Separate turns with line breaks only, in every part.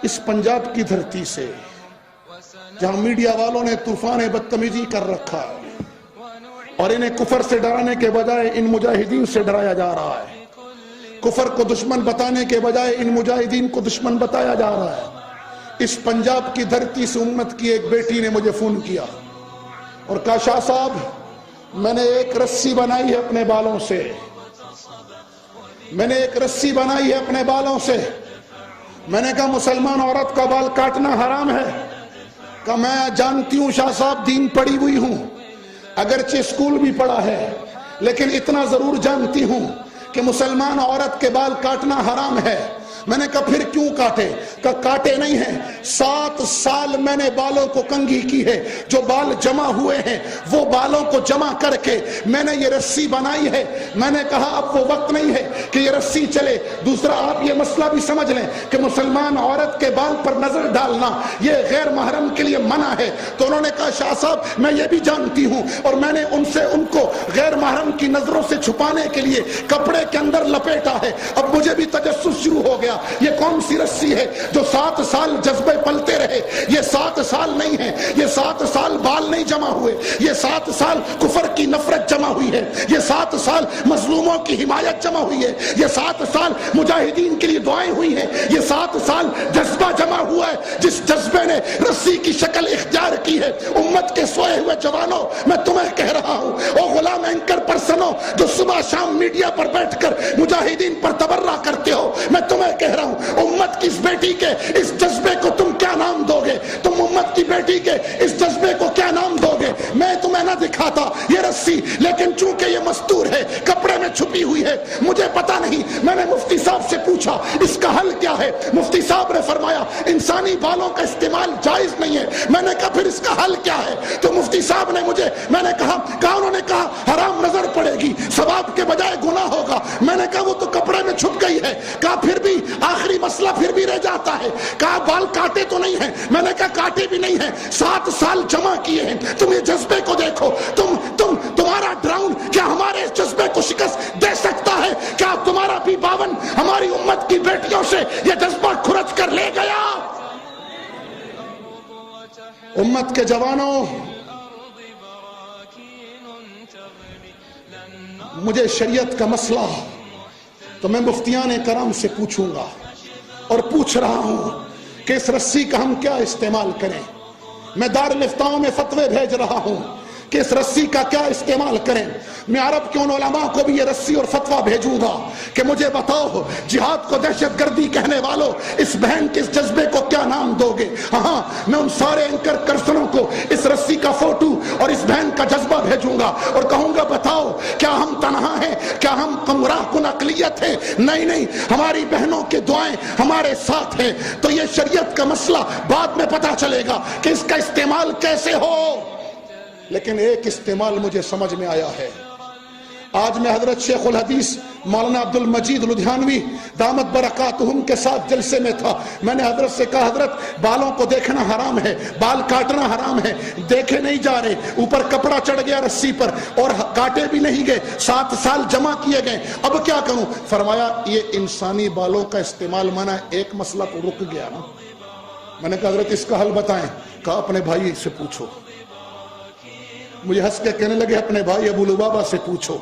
اس پنجاب کی دھرتی سے جہاں میڈیا والوں نے طوفان بدتمیزی کر رکھا ہے اور انہیں کفر سے ڈرانے کے بجائے ان مجاہدین سے ڈرایا جا رہا ہے، کفر کو دشمن بتانے کے بجائے ان مجاہدین کو دشمن بتایا جا رہا ہے۔ اس پنجاب کی دھرتی سے امت کی ایک بیٹی نے مجھے فون کیا اور کہا شاہ صاحب میں نے ایک رسی بنائی ہے اپنے بالوں سے، میں نے ایک رسی بنائی ہے اپنے بالوں سے۔ میں نے کہا مسلمان عورت کا بال کاٹنا حرام ہے؟ کہ میں جانتی ہوں شاہ صاحب، دین پڑھی ہوئی ہوں، اگرچہ اسکول بھی پڑھا ہے، لیکن اتنا ضرور جانتی ہوں کہ مسلمان عورت کے بال کاٹنا حرام ہے۔ میں نے کہا پھر کیوں کاٹے؟ کہ کاٹے نہیں ہیں، 7 سال میں نے بالوں کو کنگھی کی ہے، جو بال جمع ہوئے ہیں وہ بالوں کو جمع کر کے میں نے یہ رسی بنائی ہے۔ میں نے کہا اب وہ وقت نہیں ہے کہ یہ رسی چلے۔ دوسرا آپ یہ مسئلہ بھی سمجھ لیں کہ مسلمان عورت کے بال پر نظر ڈالنا یہ غیر محرم کے لیے منع ہے۔ تو انہوں نے کہا شاہ صاحب میں یہ بھی جانتی ہوں، اور میں نے ان کو غیر محرم کی نظروں سے چھپانے کے لیے کپڑے کے اندر لپیٹا ہے۔ اب مجھے بھی تجسس شروع ہو گیا، یہ کون سی رسی ہے جو 7 سال جذبے پلتے رہے؟ یہ 7 سال نہیں ہے، یہ 7 سال بال نہیں جمع ہوئے، یہ 7 سال کفر کی نفرت جمع ہوئی ہے، یہ 7 سال مظلوموں کی حمایت جمع ہوئی ہے، یہ 7 سال مجاہدین کے لیے دعائیں ہوئی ہیں، یہ 7 سال جذبہ جمع ہوا ہے جس جذبے نے رسی کی شکل اختیار کی ہے۔ امت کے سوئے ہوئے جوانوں، میں تمہیں کہہ رہا ہوں، او غلام اینکر پرسنوں جو صبح شام میڈیا پر بیٹھ کر مجاہدین پر تبرہ کرتے ہو، میں تمہیں کہہ رہا ہوں امت کی اس بیٹی کے اس جذبے کو تم کیا نام دو گے؟ تم امت کی بیٹی کے اس جذبے کو کیا نام دو گے؟ میں تمہیں نہ دکھاتا یہ رسی، لیکن چونکہ یہ مستور ہے، کپڑے میں چھپی ہوئی ہے، مجھے پتا نہیں۔ میں نے مفتی صاحب سے پوچھا اس کا حل کیا ہے؟ مفتی صاحب نے فرمایا انسانی بالوں کا استعمال جائز نہیں ہے۔ میں نے کہا پھر اس کا حل کیا ہے؟ تو مفتی صاحب نے مجھے انہوں نے کہا حرام نظر پڑے گی، ثواب کے بجائے گناہ ہوگا۔ میں نے کہا وہ تو کپڑے میں چھپ گئی ہے۔ کہا پھر بھی آخری مسئلہ پھر بھی رہ جاتا ہے۔ کہا بال کاٹے تو نہیں ہیں؟ میں نے کہا کاٹے بھی نہیں ہیں، 7 سال جمع کیے ہیں۔ تم یہ جذبے کو دیکھو، تمہارا ڈراؤن کیا ہمارے اس جذبے کو شکست دے سکتا ہے؟ کیا تمہارا بھی 52 ہماری امت کی بیٹیوں سے یہ جذبہ کھرچ کر لے گیا؟ امت کے جوانوں، مجھے شریعت کا مسئلہ تو میں مفتیان کرام سے پوچھوں گا اور پوچھ رہا ہوں کہ اس رسی کا ہم کیا استعمال کریں۔ میں دارالفتاؤں میں فتوے بھیج رہا ہوں کہ اس رسی کا کیا استعمال کریں۔ میں عرب کے ان علماء کو بھی یہ رسی اور فتوہ بھیجوں گا کہ مجھے بتاؤ جہاد کو دہشت گردی کہنے والوں اس بہن کے اس جذبے کو کیا نام دو گے؟ ہاں میں ان سارے اینکر کرسنوں کو اس رسی کا فوٹو اور اس بہن کا جذبہ بھیجوں گا اور کہوں گا بتاؤ کیا ہم تنہا ہیں؟ کیا ہم گمراہ کن اقلیت ہیں؟ نہیں، ہماری بہنوں کے دعائیں ہمارے ساتھ ہیں۔ تو یہ شریعت کا مسئلہ بعد میں پتا چلے گا کہ اس کا استعمال کیسے ہو، لیکن ایک استعمال مجھے سمجھ میں آیا ہے۔ آج میں حضرت شیخ الحدیث مولانا عبد المجید لدھیانوی دامت برکاتہم کے ساتھ جلسے میں تھا۔ میں نے حضرت سے کہا حضرت بالوں کو دیکھنا حرام ہے، بال کاٹنا حرام ہے، دیکھے نہیں جا رہے، اوپر کپڑا چڑھ گیا رسی پر اور کاٹے بھی نہیں گئے، 7 سال جمع کیے گئے، اب کیا کروں؟ فرمایا یہ انسانی بالوں کا استعمال منع ہے۔ ایک مسئلہ تو رک گیا نا۔ میں نے کہا حضرت اس کا حل بتائیں۔ کہا اپنے بھائی سے پوچھو۔ مجھے ہنس کے کہنے لگے اپنے بھائی ابو لبابہ سے پوچھو۔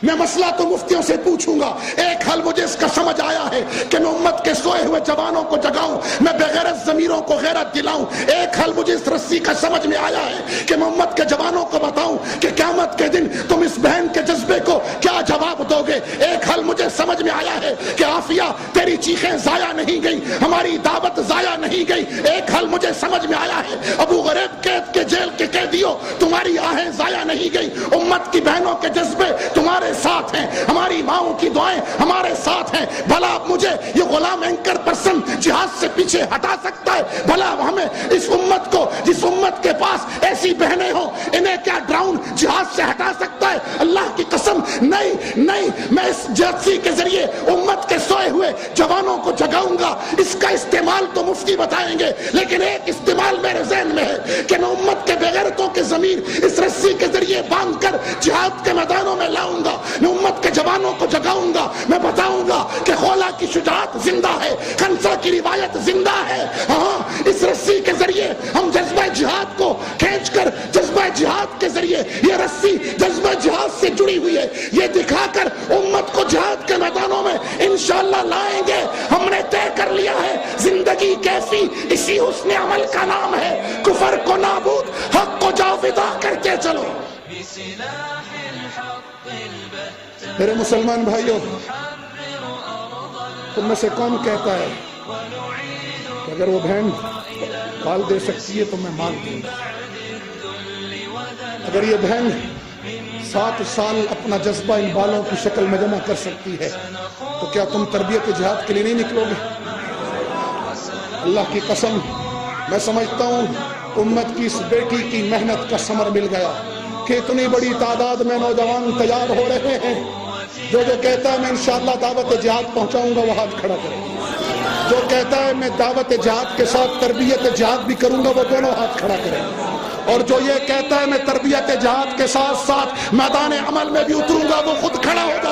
میں مسئلہ تو مفتیوں سے پوچھوں گا، ایک حل مجھے اس کا سمجھ آیا ہے کہ میں امت کے سوئے ہوئے جوانوں کو جگاؤں، میں بغیرت ضمیروں کو غیرت دلاؤں۔ ایک حل مجھے اس رسی کا سمجھ میں آیا ہے کہ میں امت کے جوانوں کو بتاؤں کہ قیامت کے دن تم اس بہن کے جذبے کو کیا جواب دو گے۔ ایک حل مجھے سمجھ میں آیا ہے کہ عافیہ تیری چیخیں ضائع نہیں گئی، ہماری دعوت ضائع نہیں گئی۔ ایک حل مجھے سمجھ میں آیا ہے ابو غریب قید کے جیل کے قیدیوں تمہاری آہیں ضائع نہیں گئی، امت کی بہنوں کے جذبے تمہارے ساتھ ہیں، ہماری ماؤں کی دعائیں ہمارے ساتھ ہیں۔ بھلا مجھے یہ غلام اینکر پرسن جہاد سے پیچھے ہٹا سکتا ہے؟ بھلا ہمیں اس امت کو، جس امت کے پاس ایسی بہنیں ہوں، انہیں کیا ڈراؤن جہاد سے ہٹا سکتا ہے؟ اللہ کی قسم نہیں، میں اس جلسے کے ذریعے امت کے سوئے ہوئے جوانوں کو جگاؤں گا۔ اس کا استعمال تو مفتی بتائیں گے، لیکن ایک استعمال میرے ذہن میں ہے کہ میں امت کے بغیرتوں کے ضمیر اس رسی کے ذریعے باندھ کر جہاد کے میدانوں میں لاؤں گا۔ میں امت کے جوانوں کو جگاؤں گا، میں بتاؤں گا کہ خولا کی شجاعت زندہ ہے، خنسا کی روایت زندہ ہے. ہاں اس رسی کے ذریعے ہم جذبہ جہاد کو کھینچ کر، جذبہ جہاد کے ذریعے یہ رسی جذبہ جہاد سے جڑی ہوئی ہے، یہ دکھا کر امت کو جہاد کے میدانوں میں انشاءاللہ لائیں گے. ہم نے طے کر لیا ہے زندگی کیسی اسی حسن عمل کا نام ہے. کفر کو نابود، حق کو جاوداں کرتے چلو. میرے مسلمان بھائیوں، تم میں سے کون کہتا ہے کہ اگر وہ بہن مال دے سکتی ہے تو میں مال دوں گا؟ اگر یہ بہن 7 سال اپنا جذبہ ان بالوں کی شکل میں جمع کر سکتی ہے تو کیا تم تربیت جہاد کے لیے نہیں نکلو گے؟ اللہ کی قسم، میں سمجھتا ہوں امت کی اس بیٹی کی محنت کا ثمر مل گیا کہ اتنی بڑی تعداد میں نوجوان تیار ہو رہے ہیں. جو کہتا ہے میں انشاءاللہ دعوت جہاد پہنچاؤں گا وہ ہاتھ کھڑا کرے. جو کہتا ہے میں دعوت جہاد کے ساتھ تربیت جہاد بھی کروں گا وہ دونوں ہاتھ کھڑا کرے. اور جو یہ کہتا ہے میں تربیت جہاد کے ساتھ ساتھ میدان عمل میں بھی اتروں گا وہ خود کھڑا ہو جائے.